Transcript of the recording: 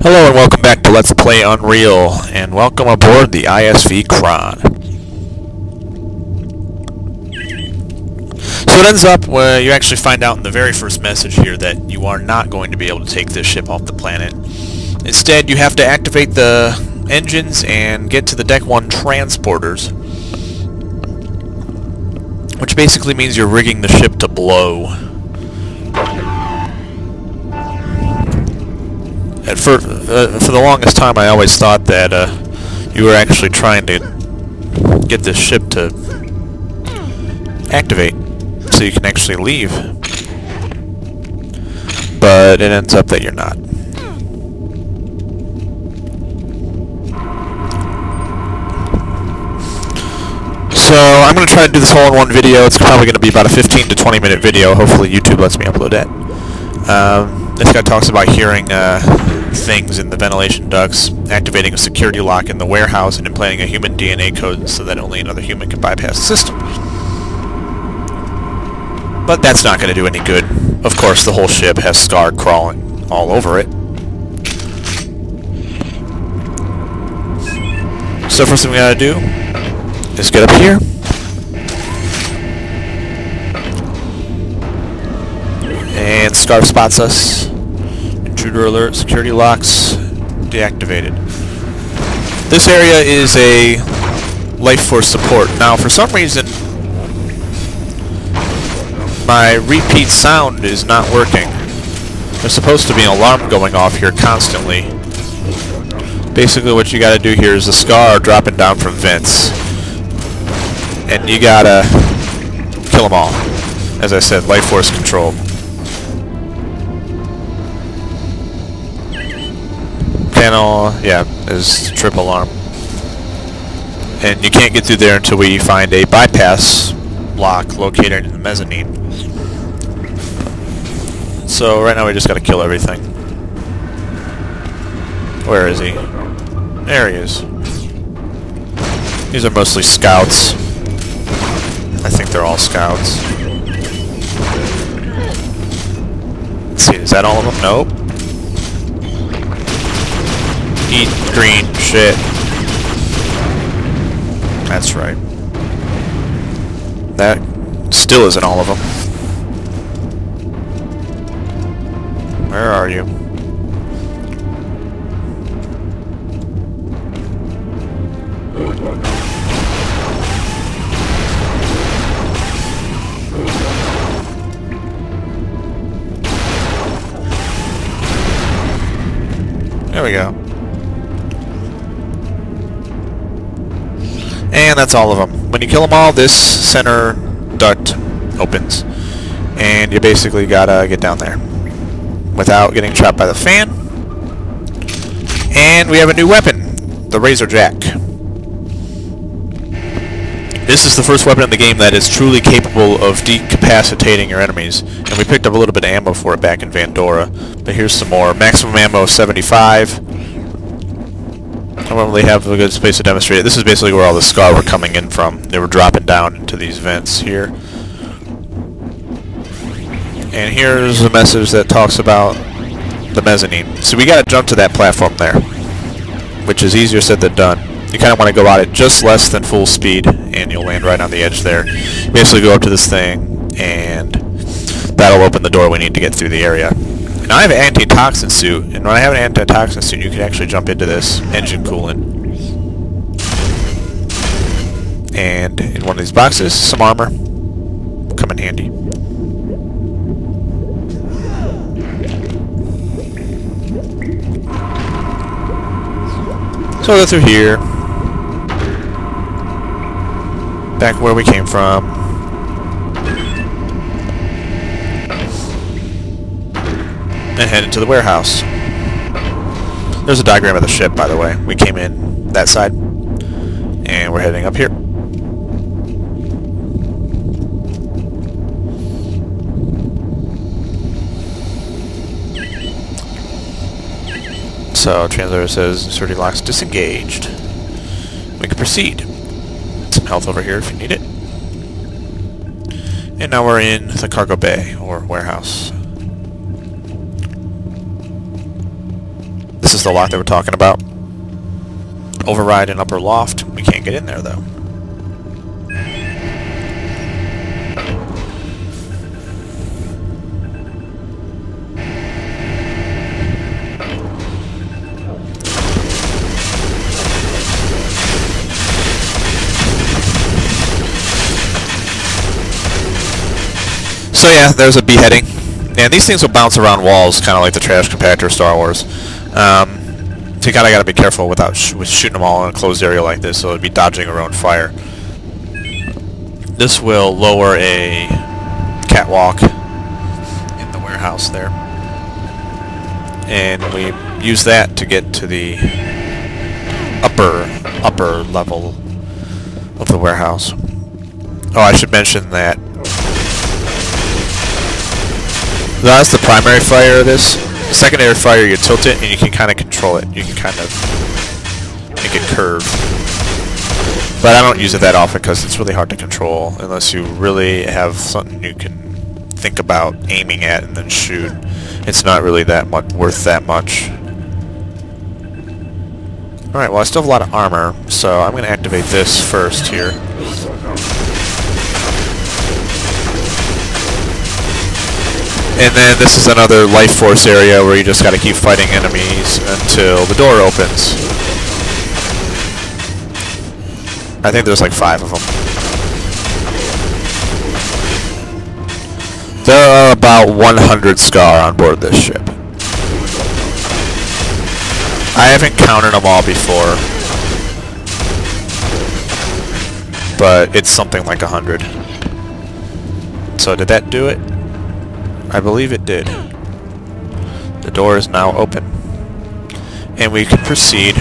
Hello and welcome back to Let's Play Unreal, and welcome aboard the ISV Kran. So it ends up where you actually find out in the very first message here that you are not going to be able to take this ship off the planet. Instead, you have to activate the engines and get to the Deck 1 transporters, which basically means you're rigging the ship to blow. For the longest time, I always thought that you were actually trying to get this ship to activate so you can actually leave. But it ends up that you're not. So I'm going to try to do this all in one video. It's probably going to be about a 15 to 20 minute video. Hopefully YouTube lets me upload that. This guy talks about hearing things in the ventilation ducts, activating a security lock in the warehouse, and implanting a human DNA code so that only another human can bypass the system. But that's not going to do any good. Of course, the whole ship has skaarj crawling all over it. So first thing we gotta do is get up here. And skaarj spots us. Intruder alert, security locks deactivated. This area is a life force support. Now, for some reason, my repeat sound is not working. There's supposed to be an alarm going off here constantly. Basically, what you gotta do here is the skaarj dropping down from vents. And you gotta kill them all. As I said, life force control. Panel, yeah, is trip alarm. And you can't get through there until we find a bypass lock located in the mezzanine. So right now we just gotta kill everything. Where is he? There he is. These are mostly scouts. I think they're all scouts. Let's see, is that all of them? Nope. Eat green shit. That's right. That still isn't all of them. Where are you? There we go. And that's all of them. When you kill them all, this center duct opens. And you basically gotta get down there without getting trapped by the fan. And we have a new weapon, the razorjack. This is the first weapon in the game that is truly capable of decapacitating your enemies. And we picked up a little bit of ammo for it back in Vandora. But here's some more. Maximum ammo 75. I don't really have a good space to demonstrate it. This is basically where all the skaarj were coming in from. They were dropping down into these vents here. And here's a message that talks about the mezzanine. So we gotta jump to that platform there, which is easier said than done. You kind of want to go out at just less than full speed, and you'll land right on the edge there. You basically go up to this thing, and that'll open the door we need to get through the area. Now I have an antitoxin suit, and when I have an antitoxin suit, you can actually jump into this engine coolant. And in one of these boxes, some armor will come in handy. So we'll go through here. Back where we came from. And head into the warehouse. There's a diagram of the ship, by the way. We came in that side, and we're heading up here. So, translator says, security locks disengaged. We can proceed. Some health over here if you need it. And now we're in the cargo bay, or warehouse. is the lock that we're talking about. Override in upper loft. We can't get in there though. So yeah, there's a beheading. And these things will bounce around walls, kind of like the trash compactor of Star Wars. So you kind of got to be careful with shooting them all in a closed area like this, so it'd be dodging your own fire. This will lower a catwalk in the warehouse there. And we use that to get to the upper level of the warehouse. Oh, I should mention that that's the primary fire of this. The secondary fire, you tilt it and you can kind of control it. You can kind of make it curve. But I don't use it that often because it's really hard to control unless you really have something you can think about aiming at and then shoot. It's not really that much worth that much. Alright, well I still have a lot of armor, so I'm going to activate this first here. And then this is another life force area where you just got to keep fighting enemies until the door opens. I think there's like 5 of them. There are about 100 skaarj on board this ship. I haven't counted them all before, but it's something like 100. So did that do it? I believe it did. The door is now open. And we can proceed